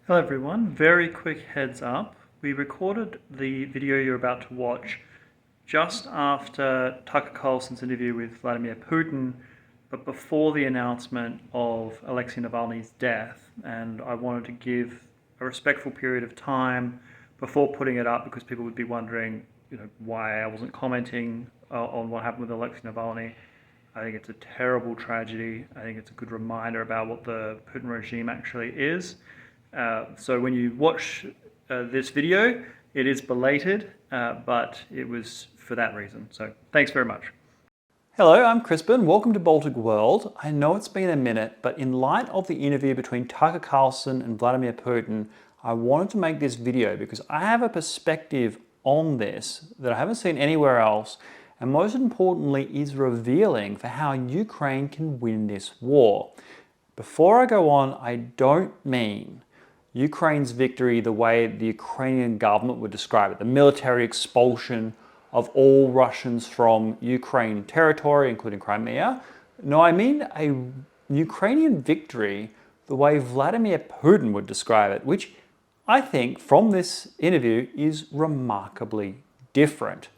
Hello everyone, very quick heads up. We recorded the video you're about to watch just after Tucker Carlson's interview with Vladimir Putin, but before the announcement of Alexei Navalny's death. And I wanted to give a respectful period of time before putting it up because people would be wondering, why I wasn't commenting on what happened with Alexei Navalny. I think it's a terrible tragedy. I think it's a good reminder about what the Putin regime actually is. So when you watch this video, it is belated, but it was for that reason. So thanks very much. Hello, I'm Crispin. Welcome to Baltic World. I know it's been a minute, but in light of the interview between Tucker Carlson and Vladimir Putin, I wanted to make this video because I have a perspective on this that I haven't seen anywhere else, and most importantly is revealing for how Ukraine can win this war. Before I go on, I don't mean Ukraine's victory the way the Ukrainian government would describe it, the military expulsion of all Russians from Ukraine territory, including Crimea. No, I mean a Ukrainian victory the way Vladimir Putin would describe it, which I think from this interview is remarkably different.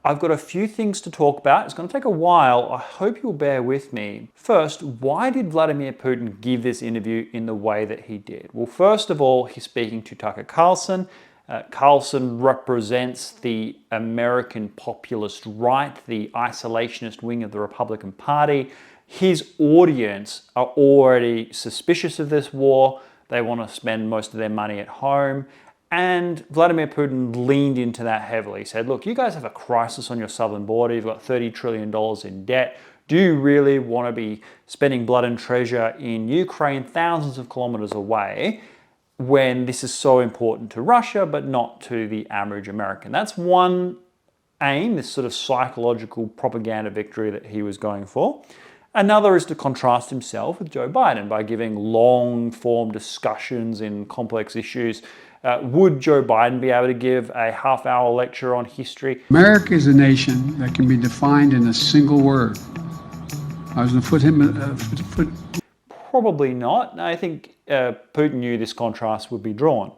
I've got a few things to talk about. It's going to take a while. I hope you'll bear with me. First, why did Vladimir Putin give this interview in the way that he did? Well, first of all, he's speaking to Tucker Carlson. Carlson represents the American populist right, the isolationist wing of the Republican Party. His audience are already suspicious of this war. They want to spend most of their money at home. And Vladimir Putin leaned into that heavily. He said, look, you guys have a crisis on your southern border. You've got $30 trillion in debt. Do you really want to be spending blood and treasure in Ukraine, thousands of kilometers away, when this is so important to Russia, but not to the average American? That's one aim, this sort of psychological propaganda victory that he was going for. Another is to contrast himself with Joe Biden by giving long-form discussions in complex issues. Would Joe Biden be able to give a half-hour lecture on history? America is a nation that can be defined in a single word. I was going to put Probably not. I think Putin knew this contrast would be drawn.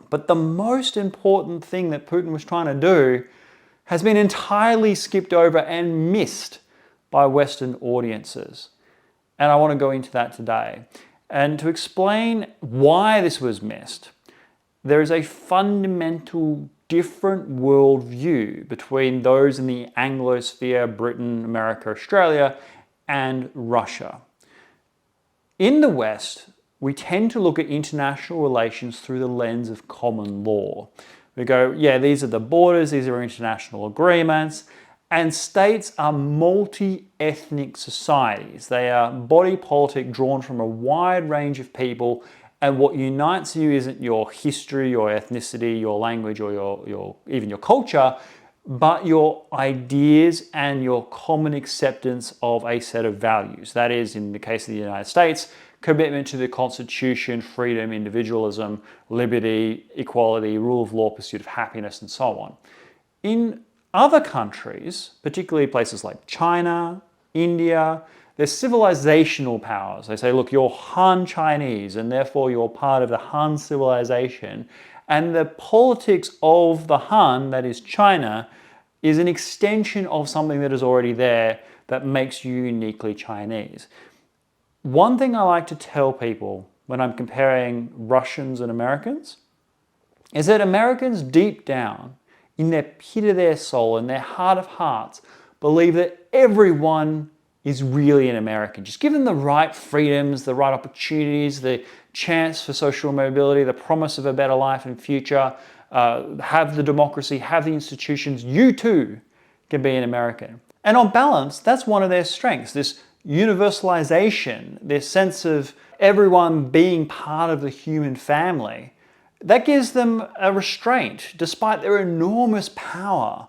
But the most important thing that Putin was trying to do has been entirely skipped over and missed by Western audiences. And I want to go into that today. And to explain why this was missed, there is a fundamental different worldview between those in the Anglosphere, Britain, America, Australia, and Russia. In the West, we tend to look at international relations through the lens of common law. We go, yeah, these are the borders, these are international agreements, and states are multi-ethnic societies. They are body politic drawn from a wide range of people, and what unites you isn't your history, your ethnicity, your language, or even your culture, but your ideas and your common acceptance of a set of values. That is, in the case of the United States, commitment to the Constitution, freedom, individualism, liberty, equality, rule of law, pursuit of happiness, and so on. In other countries, particularly places like China, India, there's civilizational powers. They say, look, you're Han Chinese, and therefore you're part of the Han civilization. And the politics of the Han, that is China, is an extension of something that is already there that makes you uniquely Chinese. One thing I like to tell people when I'm comparing Russians and Americans is that Americans deep down, in their pit of their soul, in their heart of hearts, believe that everyone is really an American. Just give them the right freedoms, the right opportunities, the chance for social mobility, the promise of a better life and future, have the democracy, have the institutions, you too can be an American. And on balance, that's one of their strengths, this universalization, this sense of everyone being part of the human family. That gives them a restraint. Despite their enormous power,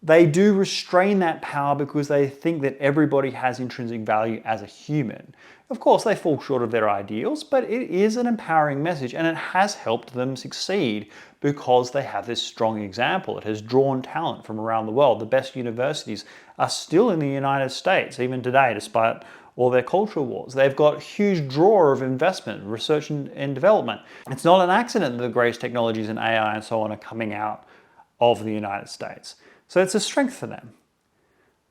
they do restrain that power because they think that everybody has intrinsic value as a human. Of course, they fall short of their ideals, but it is an empowering message, and it has helped them succeed because they have this strong example. It has drawn talent from around the world. The best universities are still in the United States, even today, despite or their cultural wars. They've got a huge draw of investment, research and development. It's not an accident that the greatest technologies in AI and so on are coming out of the United States. So it's a strength for them.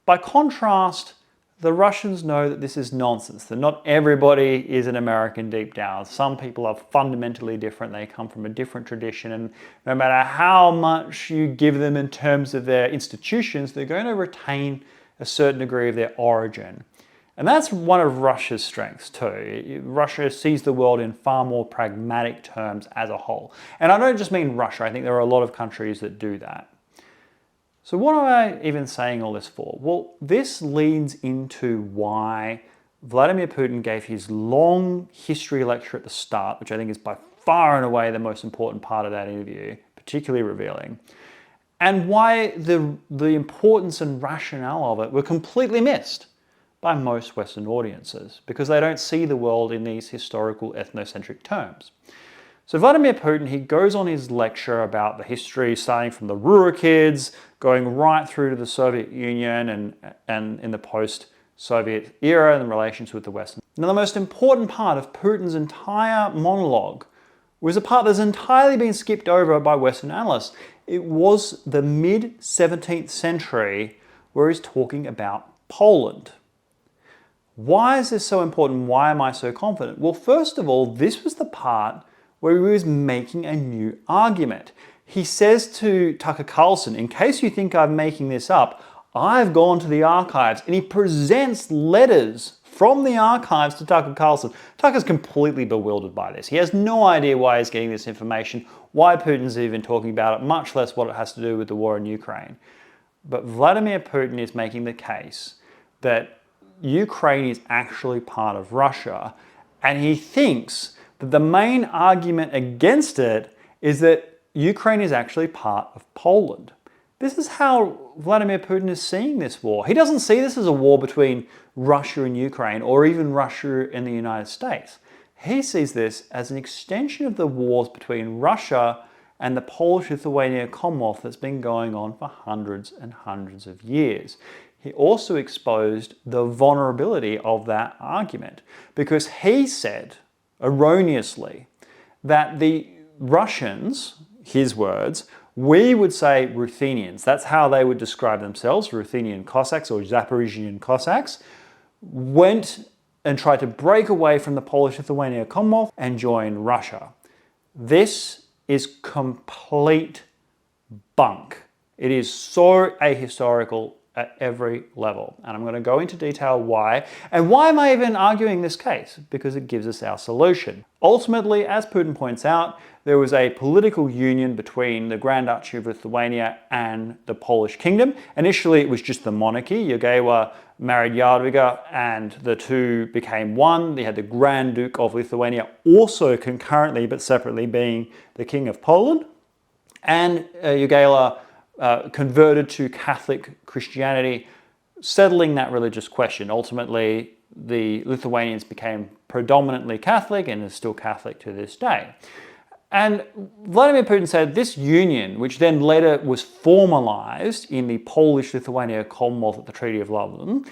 By contrast, the Russians know that this is nonsense, that not everybody is an American deep down. Some people are fundamentally different. They come from a different tradition, and no matter how much you give them in terms of their institutions, they're going to retain a certain degree of their origin. And that's one of Russia's strengths too. Russia sees the world in far more pragmatic terms as a whole. And I don't just mean Russia. I think there are a lot of countries that do that. So what am I even saying all this for? Well, this leads into why Vladimir Putin gave his long history lecture at the start, which I think is by far and away the most important part of that interview, particularly revealing, and why the importance and rationale of it were completely missed by most Western audiences, because they don't see the world in these historical etnocentric terms. So Vladimir Putin, he goes on his lecture about the history starting from the Rurikids, going right through to the Soviet Union and in the post-Soviet era and the relations with the West. Now, the most important part of Putin's entire monologue was a part that's entirely been skipped over by Western analysts. It was the mid-17th century where he's talking about Poland. Why is this so important? Why am I so confident? Well, first of all, this was the part where he was making a new argument. He says to Tucker Carlson, in case you think I'm making this up, I've gone to the archives, and he presents letters from the archives to Tucker Carlson. Tucker's completely bewildered by this. He has no idea why he's getting this information, why Putin's even talking about it, much less what it has to do with the war in Ukraine. But Vladimir Putin is making the case that Ukraine is actually part of Russia, and he thinks that the main argument against it is that Ukraine is actually part of Poland. This is how Vladimir Putin is seeing this war. He doesn't see this as a war between Russia and Ukraine, or even Russia and the United States. He sees this as an extension of the wars between Russia and the Polish-Lithuania Commonwealth that's been going on for hundreds and hundreds of years. He also exposed the vulnerability of that argument, because he said, erroneously, that the Russians, his words, we would say Ruthenians, that's how they would describe themselves, Ruthenian Cossacks or Zaporizhian Cossacks, went and tried to break away from the Polish-Lithuania Commonwealth and join Russia. This is complete bunk. It is so ahistorical at every level. And I'm going to go into detail why. And why am I even arguing this case? Because it gives us our solution. Ultimately, as Putin points out, there was a political union between the Grand Duchy of Lithuania and the Polish Kingdom. Initially, it was just the monarchy. Jogaila married Jadwiga, and the two became one. They had the Grand Duke of Lithuania also concurrently but separately being the King of Poland. And Jogaila converted to Catholic Christianity, settling that religious question. Ultimately, the Lithuanians became predominantly Catholic and are still Catholic to this day. And Vladimir Putin said this union, which then later was formalized in the Polish-Lithuania Commonwealth at the Treaty of Lublin,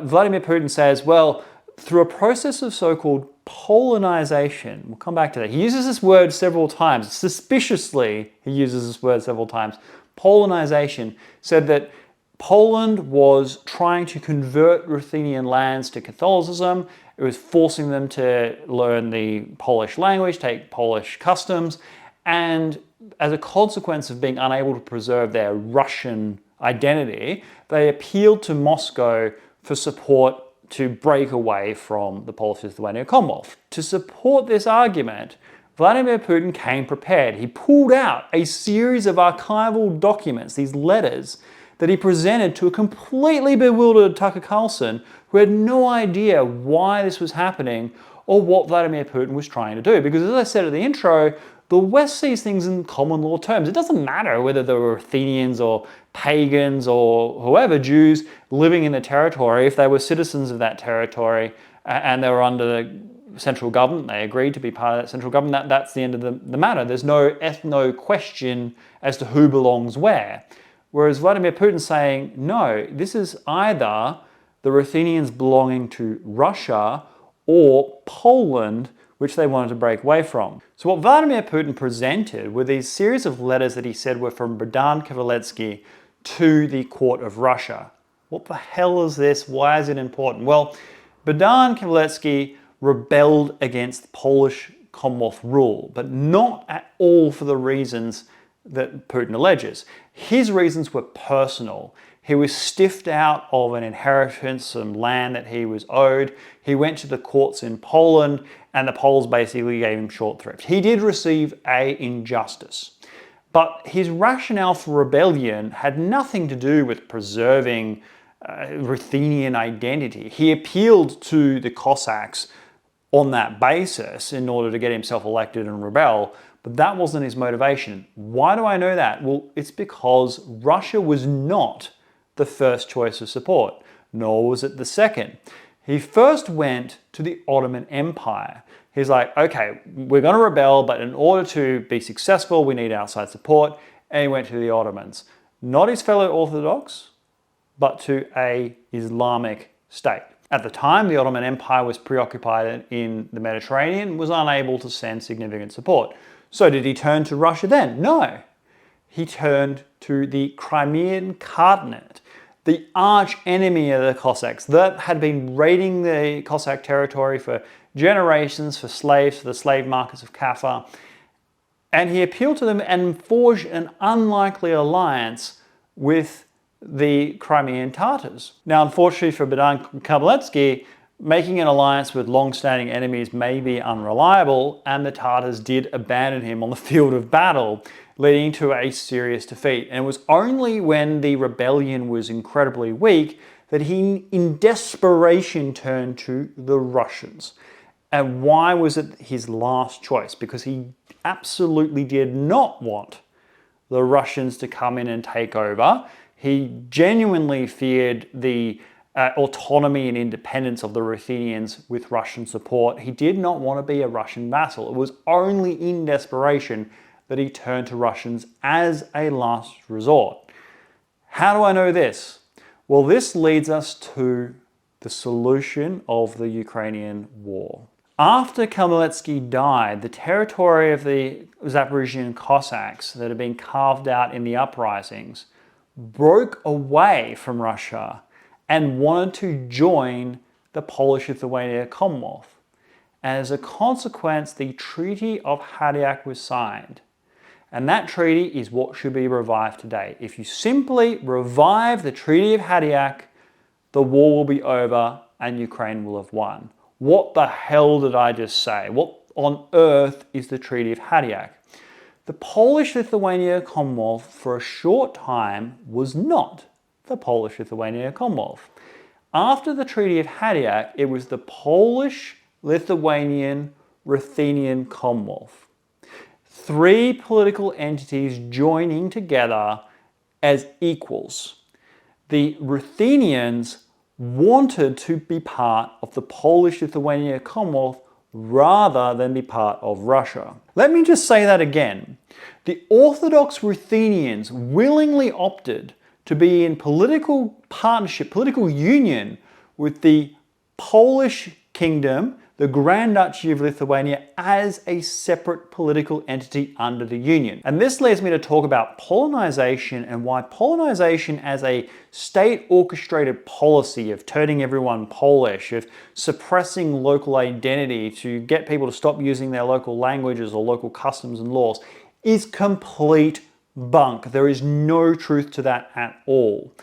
Vladimir Putin says, well, through a process of so-called Polonization, we'll come back to that. He uses this word several times. Suspiciously, he uses this word several times. Polonization said that Poland was trying to convert Ruthenian lands to Catholicism. It was forcing them to learn the Polish language, take Polish customs, and as a consequence of being unable to preserve their Russian identity, they appealed to Moscow for support to break away from the Polish-Lithuania Commonwealth. To support this argument, Vladimir Putin came prepared. He pulled out a series of archival documents, these letters, that he presented to a completely bewildered Tucker Carlson, who had no idea why this was happening or what Vladimir Putin was trying to do. Because as I said at the intro, the West sees things in common law terms. It doesn't matter whether they were Athenians or pagans or whoever, Jews living in the territory, if they were citizens of that territory and they were under the central government, they agreed to be part of that central government, that's the end of the matter. There's no ethno question as to who belongs where. Whereas Vladimir Putin's saying, no, this is either the the Ruthenians belonging to Russia or Poland, which they wanted to break away from. So what Vladimir Putin presented were these series of letters that he said were from Bogdan Khmelnytsky to the court of Russia. What the hell is this? Why is it important? Well, Bogdan Khmelnytsky rebelled against Polish Commonwealth rule, but not at all for the reasons that Putin alleges. His reasons were personal. He was stiffed out of an inheritance, some land that he was owed. He went to the courts in Poland, and the Poles basically gave him short shrift. He did receive an injustice. But his rationale for rebellion had nothing to do with preserving Ruthenian identity. He appealed to the Cossacks on that basis in order to get himself elected and rebel, but that wasn't his motivation. Why do I know that? Well, it's because Russia was not the first choice of support, nor was it the second. He first went to the Ottoman Empire. He's like, okay, we're going to rebel, but in order to be successful, we need outside support. And he went to the Ottomans. Not his fellow Orthodox, but to an Islamic state. At the time, the Ottoman Empire was preoccupied in the Mediterranean and was unable to send significant support. So did he turn to Russia then? No. He turned to the Crimean Khaganate, the arch enemy of the Cossacks that had been raiding the Cossack territory for generations for slaves, for the slave markets of Kaffa. And he appealed to them and forged an unlikely alliance with the Crimean Tatars. Now, unfortunately for Bogdan Khmelnytsky, making an alliance with long-standing enemies may be unreliable, and the Tatars did abandon him on the field of battle, leading to a serious defeat. And it was only when the rebellion was incredibly weak that he, in desperation, turned to the Russians. And why was it his last choice? Because he absolutely did not want the Russians to come in and take over. He genuinely feared the autonomy and independence of the Ruthenians with Russian support. He did not want to be a Russian vassal. It was only in desperation that he turned to Russians as a last resort. How do I know this? Well, this leads us to the solution of the Ukrainian war. After Khmelnytsky died, the territory of the Zaporizhian Cossacks that had been carved out in the uprisings broke away from Russia and wanted to join the Polish-Lithuania Commonwealth. As a consequence, the Treaty of Hadiak was signed. And that treaty is what should be revived today. If you simply revive the Treaty of Hadiak, the war will be over and Ukraine will have won. What the hell did I just say? What on earth is the Treaty of Hadiak? The Polish-Lithuania Commonwealth for a short time was not the Polish-Lithuania Commonwealth. After the Treaty of Hadiak, it was the Polish-Lithuanian Ruthenian Commonwealth. Three political entities joining together as equals. The Ruthenians wanted to be part of the Polish-Lithuania Commonwealth rather than be part of Russia. Let me just say that again. The Orthodox Ruthenians willingly opted to be in political partnership, political union with the Polish Kingdom, the Grand Duchy of Lithuania, as a separate political entity under the Union. And this leads me to talk about Polonization and why Polonization as a state-orchestrated policy of turning everyone Polish, of suppressing local identity to get people to stop using their local languages or local customs and laws, is complete bunk. There is no truth to that at all.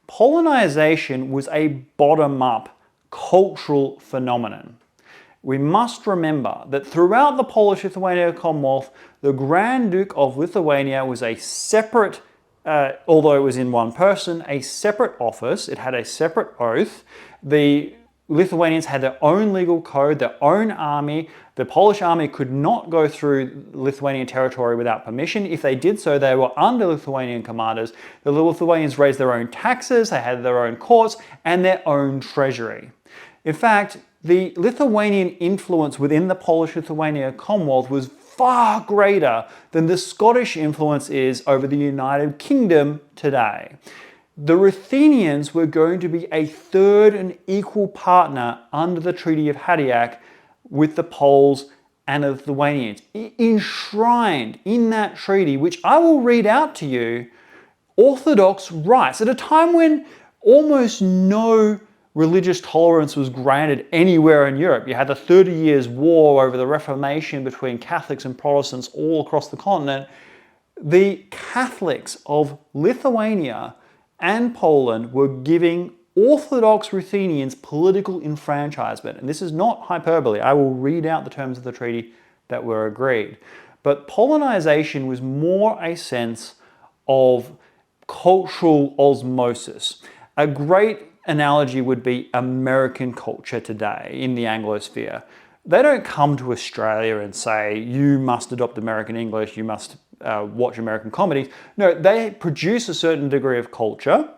Polonization was a bottom-up cultural phenomenon. We must remember that throughout the Polish-Lithuania Commonwealth, the Grand Duke of Lithuania was a separate, although it was in one person, a separate office. It had a separate oath. The Lithuanians had their own legal code, their own army. The Polish army could not go through Lithuanian territory without permission. If they did so, they were under Lithuanian commanders. The Lithuanians raised their own taxes, they had their own courts, and their own treasury. In fact, the Lithuanian influence within the Polish-Lithuania Commonwealth was far greater than the Scottish influence is over the United Kingdom today. the Ruthenians were going to be a third and equal partner under the Treaty of Hadiak with the Poles and the Lithuanians. Enshrined in that treaty, which I will read out to you, Orthodox rights at a time when almost no religious tolerance was granted anywhere in Europe. You had the 30 Years' War over the Reformation between Catholics and Protestants all across the continent. The Catholics of Lithuania and Poland were giving Orthodox Ruthenians political enfranchisement. And this is not hyperbole. I will read out the terms of the treaty that were agreed. But Polonization was more a sense of cultural osmosis. A great analogy would be American culture today in the Anglosphere. They don't come to Australia and say, you must adopt American English, you must watch American comedies. No, they produce a certain degree of culture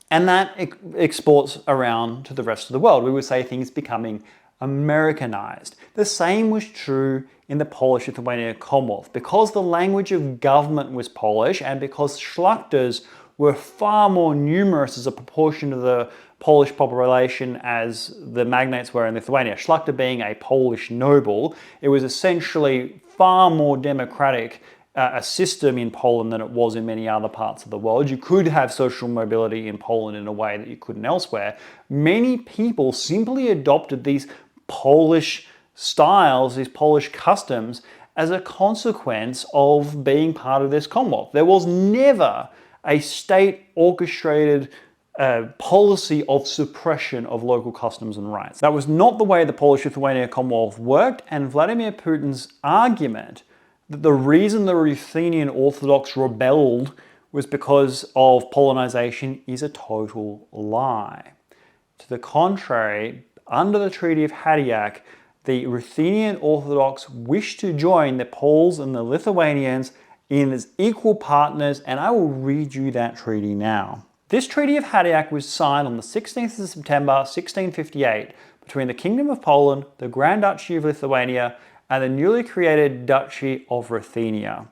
and that exports around to the rest of the world. We would say things becoming Americanized. The same was true in the Polish-Lithuania Commonwealth. Because the language of government was Polish and because Szlachters were far more numerous as a proportion of the Polish population as the magnates were in Lithuania. Szlachta being a Polish noble, it was essentially far more democratic a system in Poland than it was in many other parts of the world. You could have social mobility in Poland in a way that you couldn't elsewhere. Many people simply adopted these Polish styles, these Polish customs, as a consequence of being part of this Commonwealth. There was never a state-orchestrated policy of suppression of local customs and rights. That was not the way the Polish-Lithuania Commonwealth worked, and Vladimir Putin's argument that the reason the Ruthenian Orthodox rebelled was because of Polonization is a total lie. To the contrary, under the Treaty of Hadiak, the Ruthenian Orthodox wished to join the Poles and the Lithuanians in as equal partners, and I will read you that treaty now. This Treaty of Hadiak was signed on the 16th of September 1658 between the Kingdom of Poland, the Grand Duchy of Lithuania, and the newly created Duchy of Ruthenia.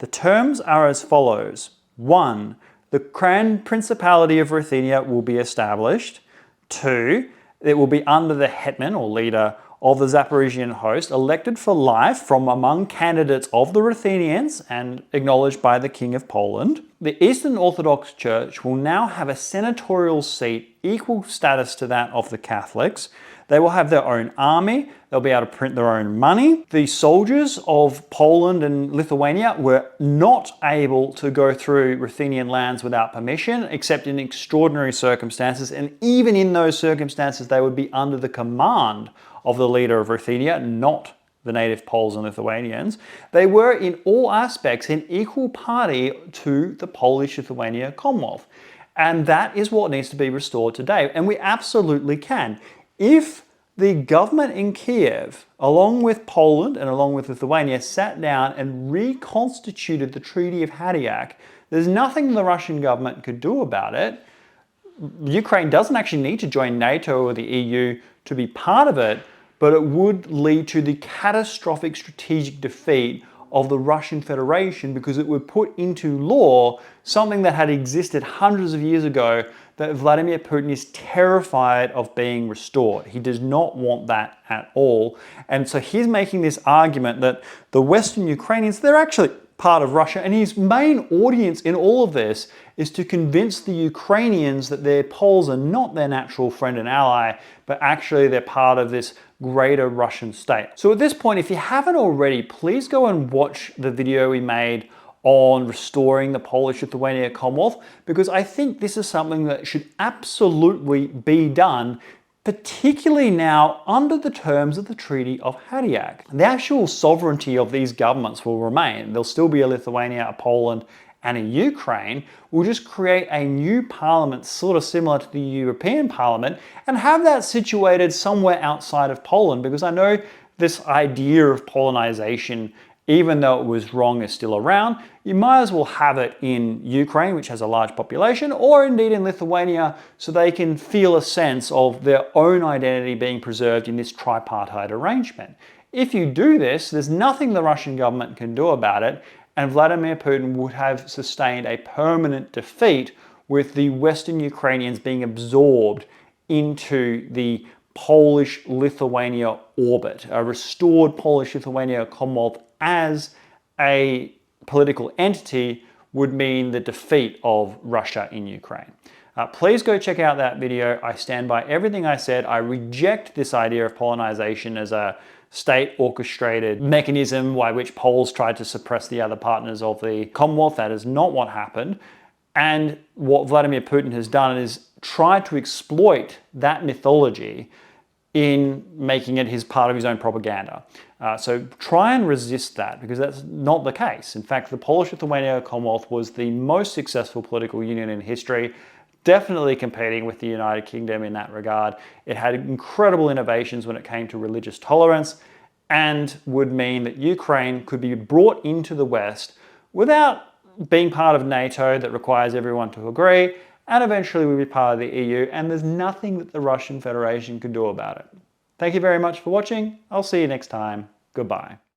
The terms are as follows. 1. The Grand Principality of Ruthenia will be established. 2. It will be under the hetman or leader of the Zaporizhian host, elected for life from among candidates of the Ruthenians and acknowledged by the King of Poland. The Eastern Orthodox Church will now have a senatorial seat equal status to that of the Catholics. They will have their own army. They'll be able to print their own money. The soldiers of Poland and Lithuania were not able to go through Ruthenian lands without permission, except in extraordinary circumstances. And even in those circumstances, they would be under the command of the leader of Ruthenia, not the native Poles and Lithuanians. They were in all aspects an equal party to the Polish-Lithuania Commonwealth. And that is what needs to be restored today. And we absolutely can. If the government in Kiev, along with Poland and along with Lithuania, sat down and reconstituted the Treaty of Hadiak, there's nothing the Russian government could do about it. Ukraine doesn't actually need to join NATO or the EU to be part of it, but it would lead to the catastrophic strategic defeat of the Russian Federation because it would put into law something that had existed hundreds of years ago that Vladimir Putin is terrified of being restored. He does not want that at all. And so he's making this argument that the Western Ukrainians, they're actually part of Russia, and his main audience in all of this is to convince the Ukrainians that their Poles are not their natural friend and ally, but actually they're part of this greater Russian state. So at this point, if you haven't already, please go and watch the video we made on restoring the Polish-Lithuania Commonwealth, because I think this is something that should absolutely be done, particularly now under the terms of the Treaty of Hadiak. The actual sovereignty of these governments will remain. There'll still be a Lithuania, a Poland, and a Ukraine. We'll just colate a new parliament sort of similar to the European Parliament and have that situated somewhere outside of Poland, because I know this idea of Polonization, even though it was wrong, is still around. You might as well have it in Ukraine, which has a large population, or indeed in Lithuania, so they can feel a sense of their own identity being preserved in this tripartite arrangement. If you do this, there's nothing the Russian government can do about it, and Vladimir Putin would have sustained a permanent defeat with the Western Ukrainians being absorbed into the Polish-Lithuania orbit, a restored Polish-Lithuania Commonwealth as a political entity would mean the defeat of Russia in Ukraine. Please go check out that video. I stand by everything I said. I reject this idea of Polonization as a state-orchestrated mechanism by which Poles tried to suppress the other partners of the Commonwealth. That is not what happened. And what Vladimir Putin has done is tried to exploit that mythology in making it his part of his own propaganda. So try and resist that, because that's not the case. In fact, the Polish-Lithuania Commonwealth was the most successful political union in history, definitely competing with the United Kingdom in that regard. It had incredible innovations when it came to religious tolerance, and would mean that Ukraine could be brought into the West without being part of NATO that requires everyone to agree, and eventually we'll be part of the EU, and there's nothing that the Russian Federation can do about it. Thank you very much for watching. I'll see you next time. Goodbye.